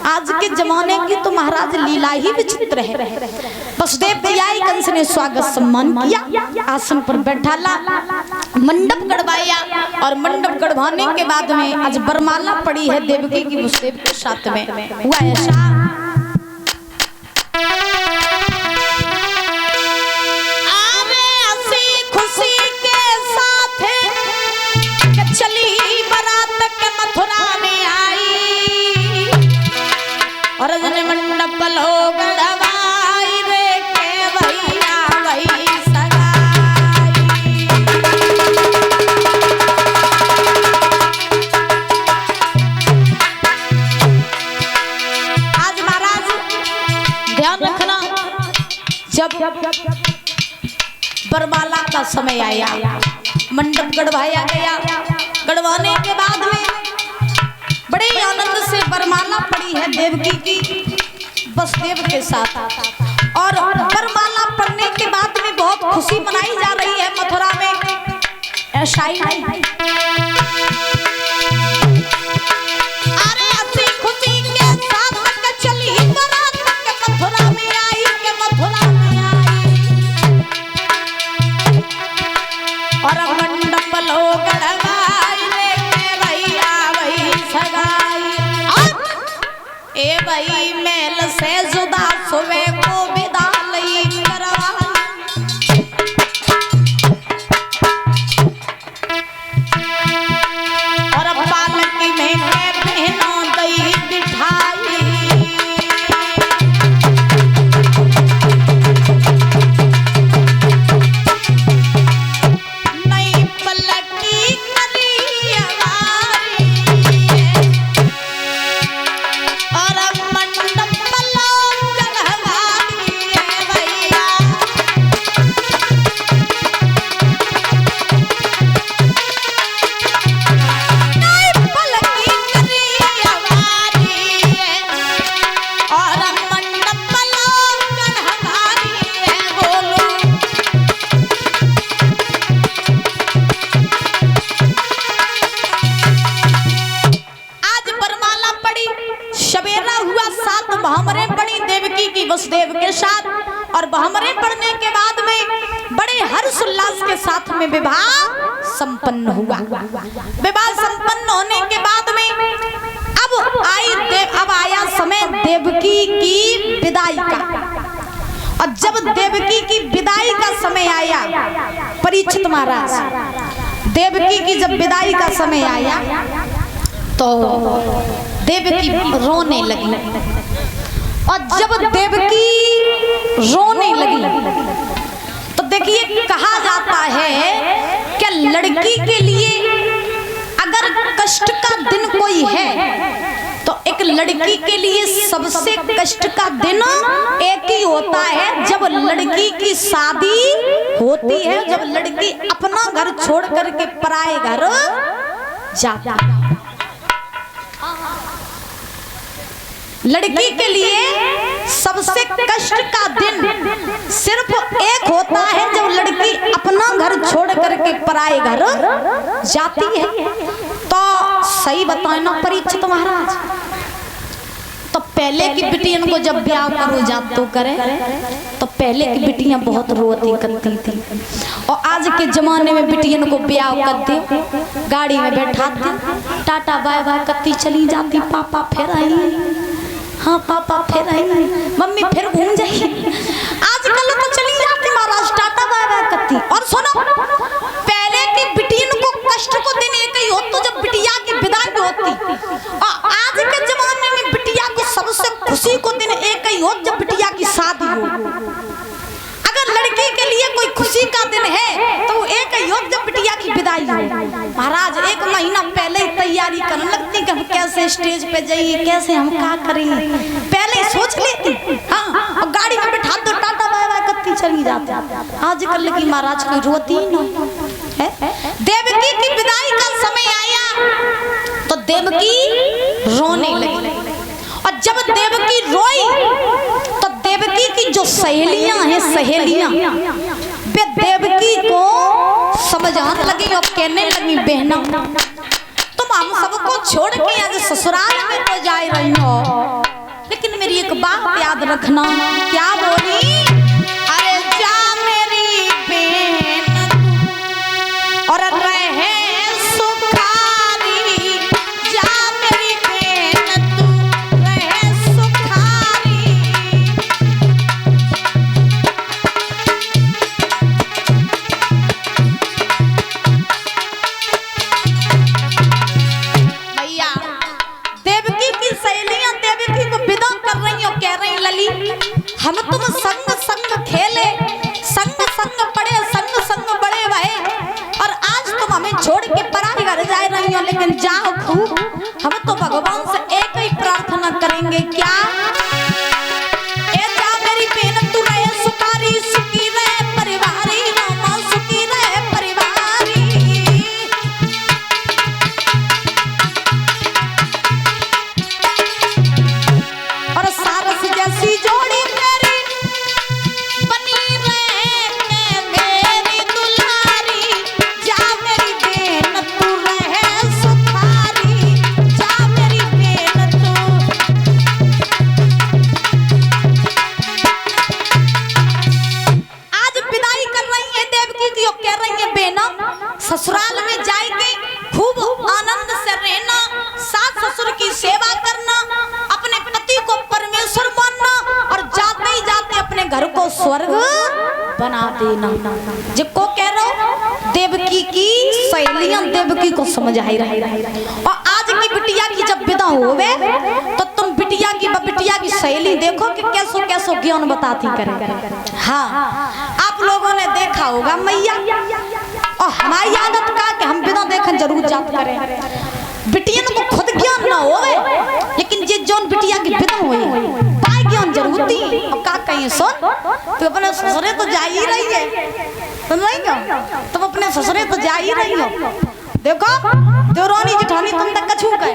आज के जमाने की तो महाराज लीला ही विचित्र है। वसुदेव जी आए, कंस ने स्वागत सम्मान किया, आसन पर बैठाला, मंडप गड़वाया और मंडप गड़वाने के बाद में आज वरमाला पड़ी है देवकी की वसुदेव के साथ में। हुआ ऐसा वरमाला का समय आया, मंडप गड़वाया गया। गड़वाने के बाद में बड़े आनंद से वरमाला पड़ी है देवकी की वसुदेव के साथ। और वरमाला पड़ने के बाद में बहुत खुशी मनाई जा रही है मथुरा में। ऐसा ही वसुदेव के साथ। और बहमरे पढ़ने के बाद में बड़े हर्ष उल्लास के साथ में विवाह संपन्न हुआ। विवाह संपन्न होने के बाद में अब आया समय देवकी की विदाई का। और जब देवकी की विदाई का समय आया, परीक्षित महाराज, देवकी की जब विदाई का समय आया तो देवकी रोने लगी। और जब देवकी रोने लगी तो देखिए, कहा जाता है कि लड़की के लिए अगर कष्ट का दिन कोई है तो एक लड़की के लिए सबसे कष्ट का दिन एक ही होता है, जब लड़की की शादी होती है, जब लड़की अपना घर छोड़ करके पराए घर जाती है। लड़की के लिए सबसे कष्ट का दिन सिर्फ एक होता है, जब लड़की अपना घर छोड़ करके पराए घर जाती है। तो सही बताए ना परीक्षित महाराज, तो पहले की बिटियां को जब ब्याह करो जात तो करे, तो पहले की बिटियां बहुत रोती करती थी। और आज के जमाने में बिटियां को ब्याह करते, गाड़ी में बैठाते, टाटा बाय बाय करती चली जाती, पापा फिर आई, हाँ पापा फिर आई, मम्मी फिर घूम जाएगी। आजकल तो चली जाती महाराज, टाटा बाय बाय करती। और सुनो, पहले की बिटियां को कष्ट को दिन एक ही हो तो जब बिटिया की विदाई होती, और आज के जमाने में बिटिया को सबसे खुशी को दिन एक ही हो जब बिटिया की शादी हो। अगर लड़की के लिए कोई खुशी का दिन है तो एक ही हो जब बिटिया की विदाई हो। महाराज एक महीना पहले ही तैयारी करने लगती कि हम कैसे स्टेज पे जाइए, कैसे हम क्या करेंगे, पहले ही सोच लेती। हाँ, और गाड़ी में बैठा दो, टाटा बाय बाय करती चली जाती। आजकल की महाराज कोई रोती ही नहीं है। देवकी की विदाई का समय आया तो देवकी रोने लगी। और जब देवकी रोई तो देवकी की जो सहेलियां हैं, सहेलियां वे देवकी को समझाने लगी और कहने लगी, बहना तुम हम सबको छोड़ के आज ससुराल में तो जा रही हो, बात याद रखना। क्या बोली? अरे जा मेरी बहन और रहे सुखारी, जा मेरी बहन तू रहे सुखारी। भैया देवकी की सहेलियां देवकी को विदा कर रही हो, कह रही लली हम तुम संग संग खेले, संग संग पढ़े, संग संग बड़े भए, और आज तुम हमें छोड़ के पराई घर जा रही हो। लेकिन जाओ खूब, हम तो भगवान से एक ही प्रार्थना करेंगे। क्या? ए जा मेरी बहन तू रहे सुखारी, सुखी रहे परिवारी, मामा सुखी रहे परिवारी। और सारस जैसी जोड़ी मेरी बनी रहे मेरी दुलारी, जा मेरी बहन तू रहे सुखारी, जा मेरी बहन तू। आज विदाई कर रही है देवकी की, कह रही है बेना ससुराल में जाएंगे, खूब आनंद से रहना, सास ससुर की सेवा करना, अपने पति को परमेश्वर मानना, और जाते ही जाते अपने घर को स्वर्ग बना देना। जिसको कह रहा हूं देवकी की सहेलियां देवकी को समझाई रही। और आज की बिटिया की जब विदा होवे तो तुम बिटिया की सहेली देखो कि कैसो कैसो ज्ञान बताती करे। हाँ, आप लोगों ने देखा होगा मैया, और हमारी आदत का कि हम बिना देखे जरूर जात करें। बिटियन को खुद ज्ञान ना होवे, लेकिन जे जोन बिटिया की विदा हुई पाए ज्ञान जरूर दी। अब का कहीं सुन, तो अपने ससुरे तो जा ही रही है, सुन रही हो? तुम अपने ससुरे तो जा ही रही हो। देखो देवरानी जेठानी तुम तक कछू गए,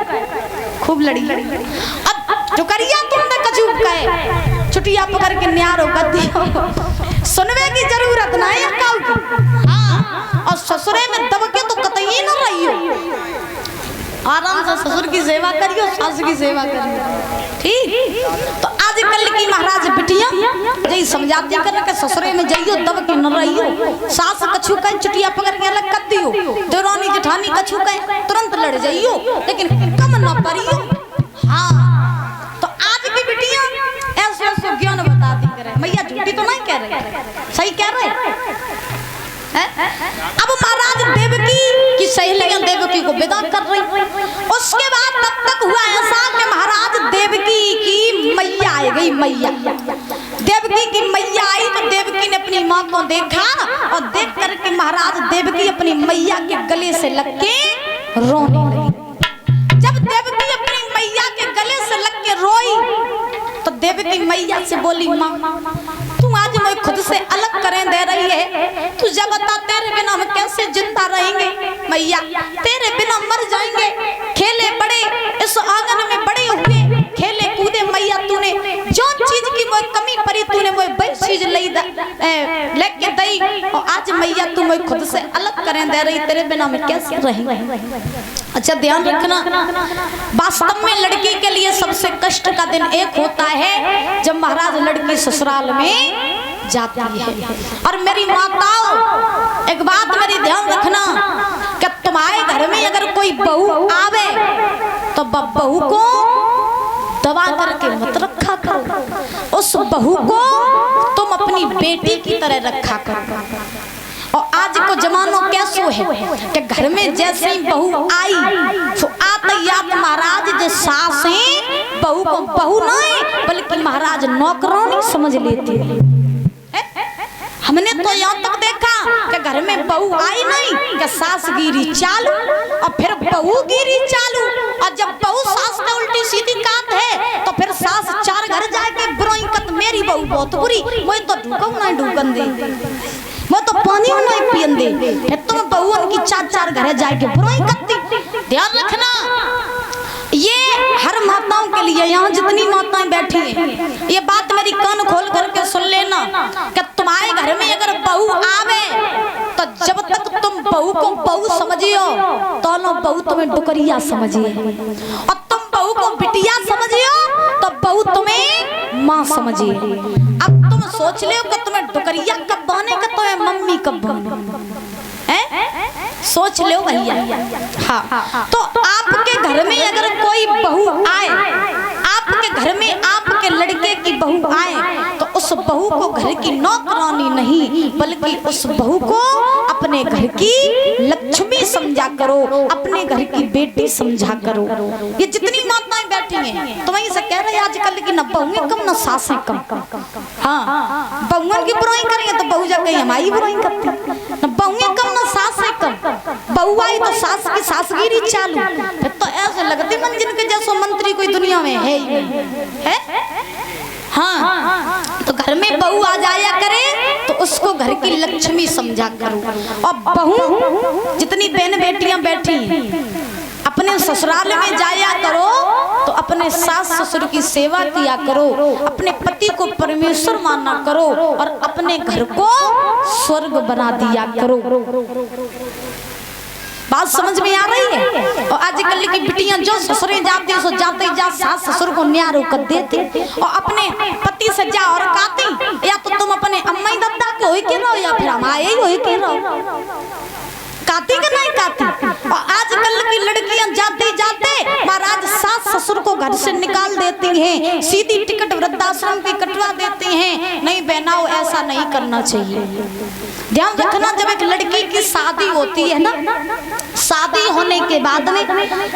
खूब लड़ी। अब जो करिया तुम तक कछू गए, छुट्टियां पकड़ के न्यारो गद्दी हो, सुनवे की जरूरत ना है काऊ की। हाँ, और ससुरे में दबके तो कतई न रही हो, आराम से ससुर की सेवा करियो, सास की सेवा करियो। ठीक? तो आजकल की महाराज बिटिया यही समझाती कर के ससुरे में जाइयो दब के न रहियो, सास कछु कहीं चुटिया पकड़ के अलग कर दियो, देवरानी जेठानी कछु कहीं तुरंत लड़ जाइयो, लेकिन कम न परियो। हाँ, तो आज की बिटिया ऐसे ऐसे ज्ञान बताती करे। मैया झूठी तो नहीं कह रही, सही कह रहे। अब महाराज देवकी की सहेलियां देवकी को विदा कर रही। उसके बाद तब तक हुआ ऐसा कि महाराज देवकी की मैया आ गई। मैया देवकी की मैया आई तो देवकी ने अपनी माँ को देखा, और देख करके महाराज देवकी अपनी मैया के गले से लग के रोने लगी। जब देवकी अपनी मैया के गले से लग के रोई तो देवकी मैया से बोली, माँ तू आज मैं खुद से अलग करें दे रही है, तू जब बता तेरे बिना हम कैसे जिंदा रहेंगे। मैया तेरे बिना मर जाएंगे। खेले बड़े इस आंगन में बड़े हुए, खेले कूदे मैया तूने जो चीज की मोए कमी पड़ी तूने मोए वही चीज लेके दई, और आज मैया तू मैं खुद से अलग करें दे रही, तेरे बिना मैं कैसे रहेंगे। अच्छा ध्यान रखना, वास्तव में लड़की के लिए सबसे कष्ट का दिन एक होता है जब महाराज लड़की ससुराल में जाती है। और मेरी माताओं एक बात मेरी ध्यान रखना कि तुम्हारे घर में अगर कोई बहू आवे तो बहू को दबा करके मत रखा करो, उस बहू को तुम अपनी बेटी की तरह रखा करो। और आज को जमानो कैसो है कि घर में जैसे ही बहू आई तो आते याद महाराज जो सास है बहू को बहू नहीं बल्कि महाराज नौकरानी समझ लेती है। हमने तो यहाँ तक देखा कि घर में बहू आई नहीं कि सास गिरी चालू और फिर बहू गिरी चालू, और जब बहू सास ने उल्टी सीधी काट है तो फिर सास चार घर जाके बुराई कत मेरी बहू बहुत बुरी, मैं तो ढूकूं नहीं ढूकन दे, मैं तो पानी नहीं पियन दे, फिर तुम बहू उनकी चार चार घर जाके बुराई करती। ध्यान रखना, ये हर माताओं के लिए, यहाँ जितनी माताएं बैठी हैं ये बात मेरी कान खोल करके सुन लेना कि तुम्हारे घर में अगर बहू आवे तो जब तक तुम बहू को बहू समझियो तो लो बहू तुम्हें डुकरिया समझिए, और तुम बहू को बिटिया समझियो तो बहू तुम्हें माँ समझिए। अब तुम सोच ले कि तुम्हें डुकरिया कब बने का, तुम्हें मम्मी कब बने, सोच लो भैया। हाँ, तो आपके घर में अगर कोई बहू आए, आपके घर में आपके लड़के की बहू आए, तो उस बहू को घर की नौकरानी नहीं बल्कि उस बहू को अपने घर की लक्ष्मी समझा करो, अपने घर की बेटी समझा करो। ये जितनी माताएं बैठी हैं तो वहीं से कह रहे हैं आजकल की न बहुएं कम न सासें कम। हाँ, बहुओं की बुराई करेंगे तो बहू जब गई हमारी बुराई करती, न बहुएं कम न सासें कम। बहू आई तो सास की सासगिरी चालू, फिर तो ऐसे लगते मंजिल के जैसो मंत्री कोई दुनिया में है ही नहीं है। हाँ, तो घर में बहू आ जाया करे तो उसको घर की लक्ष्मी समझा करो। और बहू जितनी बहन बेटियां बैठी अपने ससुराल में जाया करो तो अपने सास ससुर की सेवा किया करो, अपने पति को परमेश्वर माना करो और अपने घर को स्वर्ग बना दिया करो। बात समझ में आ रही है? और आजकल की बिटियां जो ससुरे जाती सो जाते जा सास ससुर को न्यारो कर देती और अपने पति से जा और काती, या तो तुम अपने अम्मा दादा के होई के रहो या फिर हमारे ही होई के रहो, काती का नहीं काती। और आजकल की लड़कियां जाते जाते महाराज सास ससुर को घर से निकाल देती हैं, सीधी टिकट वृद्धाश्रम की कटवा देती हैं। नहीं बहनाओ, ऐसा नहीं करना चाहिए। ध्यान रखना, जब एक लड़की की शादी होती है ना, शादी होने के बाद में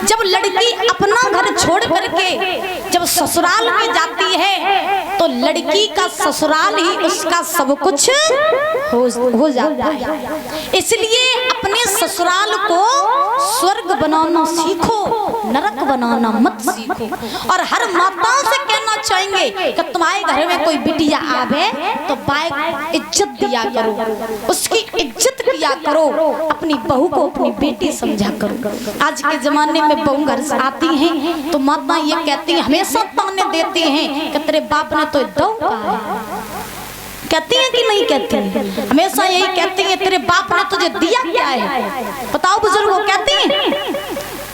जब लड़की अपना घर छोड़ करके जब ससुराल में जाती है तो लड़की का ससुराल ही उसका सब कुछ हो जाता है। इसलिए अपने ससुराल को स्वर्ग बनाना सीखो, नरक बनाना मत सीखो। और हर माताओं से कहना चाहेंगे कि तुम्हारे घर में कोई बिटिया आवे तो बाइक इज्जत दिया करो, उसकी इज्जत किया करो, अपनी बहू को अपनी बेटी समझा करो। आज के जमाने में बहू घर से आती हैं तो माता ये कहती हैं, हमेशा ताने देती हैं कि तेरे बाप ने तो दो कहा है। कहती हैं कि नहीं कहती हैं? हमेशा यही कहती हैं, तेरे बाप ने तुझे दिया क्या है? बताओ बुजुर्गों, कहती हैं।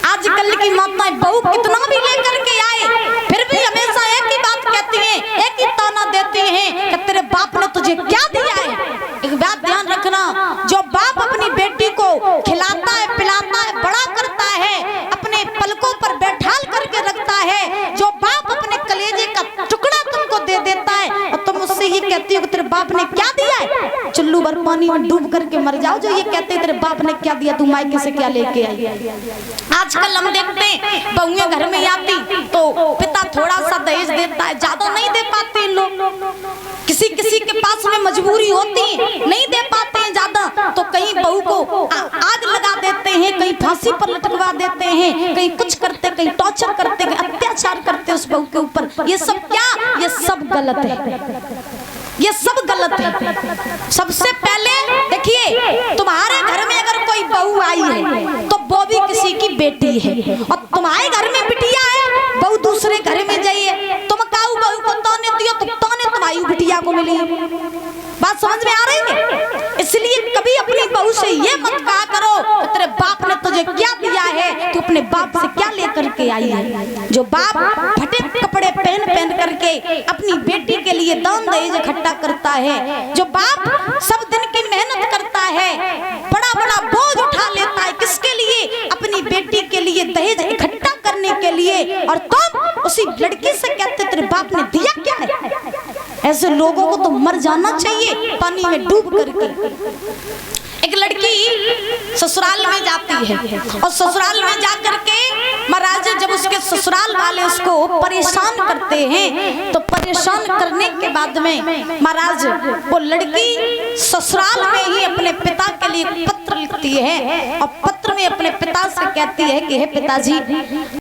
आजकल की माताएं बहू कितना भी लेकर के आए फिर भी हमेशा एक ही बात कहती हैं, एक ही ताना देती हैं कि तेरे बाप ने तुझे क्या दिया है। एक बात ध्यान रखना, जो बाप अपनी बेटी को खिलाता है, पिलाता है, बड़ा करता है, अपने पलकों पर बैठाल करके रखता है, जो बाप अपने कलेजे का टुकड़ा तुमको दे देता है और तुम उससे ये कहती हो कि तेरे बाप ने क्या दिया है, चुल्लू भर पानी में डूब करके मर जाओ। जो ये कहते तेरे बाप ने क्या दिया, तू मायके से क्या लेके आई। आजकल हम देखते हैं बहुएं घर में आती तो पिता थोड़ा सा दहेज देता है, ज्यादा नहीं दे पाते लोग। किसी किसी के पास में मजबूरी होती है, नहीं दे पाते हैं ज्यादा, तो कहीं बहू को आग लगा देते हैं, कहीं फांसी पर लटकवा देते हैं, कहीं कुछ करते, कहीं टॉर्चर करते, कहीं अत्याचार करते उस बहू के ऊपर। ये सब क्या, ये सब गलत है, ये सब गलत है। सबसे पहले देखिए, तुम्हारे घर में अगर कोई बहू आई है तो वो भी किसी की बेटी है, और तुम्हारे घर में बिटिया है, बहू दूसरे घर में जाइए, तुम काऊ बहू को ताने दियो तो ताने तुम्हारी बिटिया को मिली। बात समझ में आ रही है? इसलिए कभी अपनी बहू से ये मत कहा करो कि तेरे बाप ने तुझे क्या दिया है, तू अपने बाप से क्या लेकर के आई है। जो बाप फटे कपड़े पहन पहन करके अपनी बेटी के लिए दान दहेज इकट्ठा करता है, जो बाप सब दिन की मेहनत करता है, बड़ा बड़ा बोझ उठा लेता है, किसके लिए, अपनी बेटी के लिए दहेज इकट्ठा करने के लिए, और तुम उसी लड़की से कहते तेरे बाप ने दिया क्या है। ऐसे लोगों को तो मर जाना चाहिए पानी में डूब करके। एक लड़की ससुराल में जाती है और ससुराल में जाकर के महाराज जब उसके ससुराल वाले उसको परेशान करते हैं तो परेशान करने के बाद में महाराज वो लड़की ससुराल में ही अपने पिता के लिए पत्र लिखती है और पत्र में अपने पिता से कहती है कि हे पिताजी,